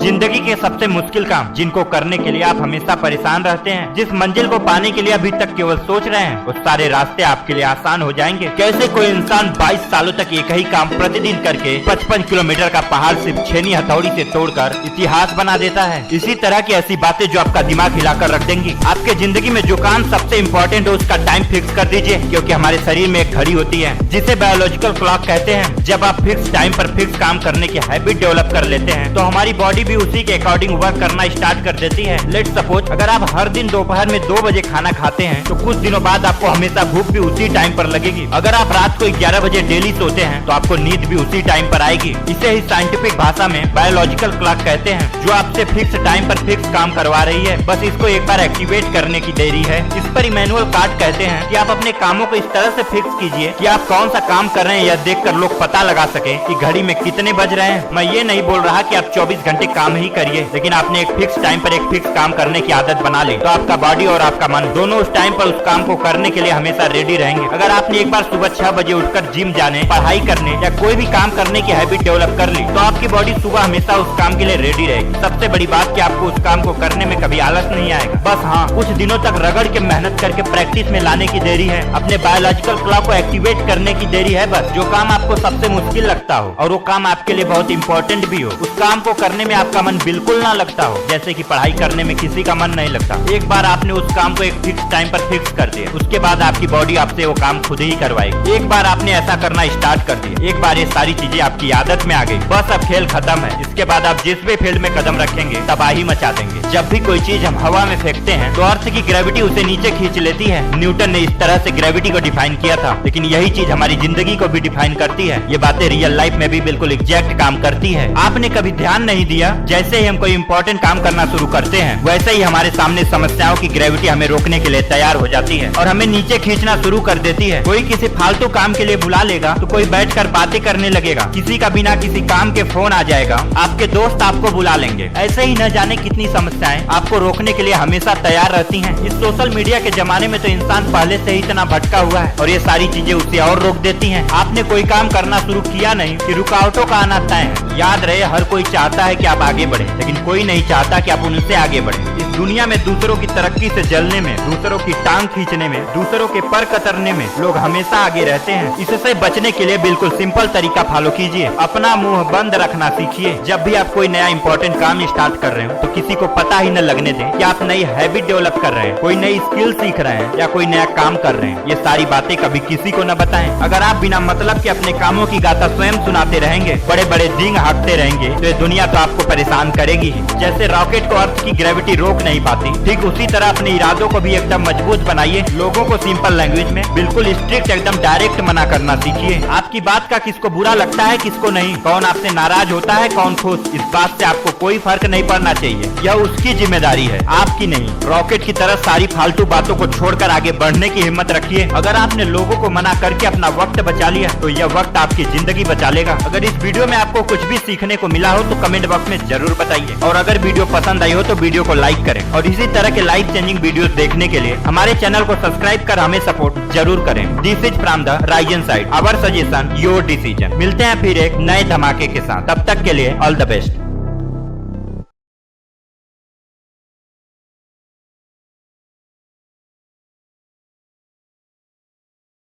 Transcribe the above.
जिंदगी के सबसे मुश्किल काम जिनको करने के लिए आप हमेशा परेशान रहते हैं, जिस मंजिल को पाने के लिए अभी तक केवल सोच रहे हैं, वो सारे रास्ते आपके लिए आसान हो जाएंगे। कैसे कोई इंसान 22 सालों तक एक ही काम प्रतिदिन करके 55 किलोमीटर का पहाड़ सिर्फ छेनी हथौड़ी से तोड़कर इतिहास बना देता है। इसी तरह की ऐसी बातें जो आपका दिमाग हिलाकर रख देंगी। आपके जिंदगी में जो काम सबसे इम्पोर्टेंट है उसका टाइम फिक्स कर दीजिए, क्योंकि हमारे शरीर में एक घड़ी होती है जिसे बायोलॉजिकल क्लॉक कहते हैं। जब आप फिक्स टाइम पर फिक्स काम करने की हैबिट डेवलप कर लेते हैं तो हमारी बॉडी भी उसी के अकॉर्डिंग वर्क करना स्टार्ट कर देती है। लेट्स सपोज अगर आप हर दिन दोपहर में 2 बजे खाना खाते हैं तो कुछ दिनों बाद आपको हमेशा भूख भी उसी टाइम पर लगेगी। अगर आप रात को 11 बजे डेली सोते हैं तो आपको नींद भी उसी टाइम पर आएगी। इसे ही साइंटिफिक भाषा में बायोलॉजिकल क्लॉक कहते हैं, जो आपसे फिक्स टाइम पर फिक्स काम करवा रही है। बस इसको एक बार एक्टिवेट करने की देरी है। इस पर इमैनुअल कांट कहते हैं कि आप अपने कामों को इस तरह से फिक्स कीजिए कि आप कौन सा काम कर रहे हैं यह देखकर लोग पता लगा सके कि घड़ी में कितने बज रहे हैं। मैं ये नहीं बोल रहा कि आप 24 घंटे काम ही करिए, लेकिन आपने एक फिक्स टाइम पर एक फिक्स काम करने की आदत बना ली तो आपका बॉडी और आपका मन दोनों उस टाइम पर उस काम को करने के लिए हमेशा रेडी रहेंगे। अगर आपने एक बार सुबह 6 बजे उठकर जिम जाने, पढ़ाई करने या कोई भी काम करने की हैबिट डेवलप कर ली तो आपकी बॉडी सुबह हमेशा उस काम के लिए रेडी रहेगी। सबसे बड़ी बात कि आपको उस काम को करने में कभी आलस नहीं आएगा। बस हाँ, कुछ दिनों तक रगड़ के मेहनत करके प्रैक्टिस में लाने की देरी है। अपने बायोलॉजिकल क्लॉक को एक्टिवेट करने की देरी है। बस जो काम आपको सबसे मुश्किल लगता हो और वो काम आपके लिए बहुत इंपॉर्टेंट भी हो, उस काम को करने में आपका मन बिल्कुल ना लगता हो, जैसे कि पढ़ाई करने में किसी का मन नहीं लगता। एक बार आपने उस काम को एक फिक्स टाइम पर फिक्स कर दिया, उसके बाद आपकी बॉडी आपसे वो काम खुद ही करवाएगी। एक बार आपने ऐसा करना स्टार्ट कर दिया, एक बार ये सारी चीजें आपकी आदत में आ गई, बस अब खेल खत्म है। इसके बाद आप जिस भी फील्ड में कदम रखेंगे तबाही मचा देंगे। जब भी कोई चीज हम हवा में फेंकते हैं तो अर्थ की ग्रेविटी उसे नीचे खींच लेती है। न्यूटन ने इस तरह से ग्रेविटी को डिफाइन किया था, लेकिन यही चीज हमारी जिंदगी को भी डिफाइन करती है। ये बातें रियल लाइफ में भी बिल्कुल एग्जैक्ट काम करती है। आपने कभी ध्यान नहीं दिया, जैसे ही हम कोई इंपॉर्टेंट काम करना शुरू करते हैं वैसे ही हमारे सामने समस्याओं की ग्रेविटी हमें रोकने के लिए तैयार हो जाती है और हमें नीचे खींचना शुरू कर देती है। कोई किसी फालतू काम के लिए बुला लेगा तो कोई बैठकर बातें करने लगेगा, किसी का बिना किसी काम के फोन आ जाएगा, आपके दोस्त आपको बुला लेंगे। ऐसे ही न जाने कितनी समस्याएं आपको रोकने के लिए हमेशा तैयार रहती हैं। इस सोशल मीडिया के जमाने में तो इंसान पहले से ही इतना भटका हुआ है और ये सारी चीजें उसे और रोक देती हैं। आपने कोई काम करना शुरू किया नहीं कि रुकावटों का आना तय है। याद रहे, हर कोई चाहता है कि आप आगे बढ़े, लेकिन कोई नहीं चाहता कि आप उनसे आगे बढ़े। इस दुनिया में दूसरों की तरक्की से जलने में, दूसरों की टांग खींचने में, दूसरों के पर कतरने में लोग हमेशा आगे रहते हैं। इससे बचने के लिए बिल्कुल सिंपल तरीका फॉलो कीजिए। अपना मुंह बंद रखना सीखिए। जब भी आप कोई नया इंपॉर्टेंट काम स्टार्ट कर रहे हो तो किसी को पता ही न लगने दें कि आप नई हैबिट डेवलप कर रहे हैं, कोई नई स्किल सीख रहे हैं या कोई नया काम कर रहे हैं। ये सारी बातें कभी किसी को न बताएं। अगर आप बिना मतलब के अपने कामों की गाथा स्वयं सुनाते रहेंगे, बड़े बड़े डिंग हाँकते रहेंगे तो ये दुनिया तो आपको परेशान करेगी ही। जैसे रॉकेट को अर्थ की ग्रेविटी रोक नहीं पाती, ठीक उसी तरह अपने इरादों को भी एकदम मजबूत बनाइए। लोगों को सिंपल लैंग्वेज में बिल्कुल स्ट्रिक्ट एकदम डायरेक्ट मना करना सीखिए। आपकी बात का किसको बुरा लगता है, किसको नहीं, कौन आपसे नाराज होता है, कौन खुश, इस बात से आपको कोई फर्क नहीं पड़ना चाहिए। यह उसकी जिम्मेदारी है, आपकी नहीं। रॉकेट की तरह सारी फालतू बातों को छोड़कर आगे बढ़ने की हिम्मत रखिए। अगर आपने लोगों को मना करके अपना वक्त बचा लिया तो यह वक्त आपकी जिंदगी बचा लेगा। अगर इस वीडियो में आपको कुछ भी सीखने को मिला हो तो कमेंट बॉक्स में जरूर बताइए, और अगर वीडियो पसंद आई हो तो वीडियो को लाइक करें। और इसी तरह के लाइफ चेंजिंग वीडियोस देखने के लिए हमारे चैनल को सब्सक्राइब कर हमें सपोर्ट जरूर करें। This is from the risen side, our suggestion your decision. मिलते हैं फिर एक नए धमाके के साथ, तब तक के लिए ऑल द बेस्ट।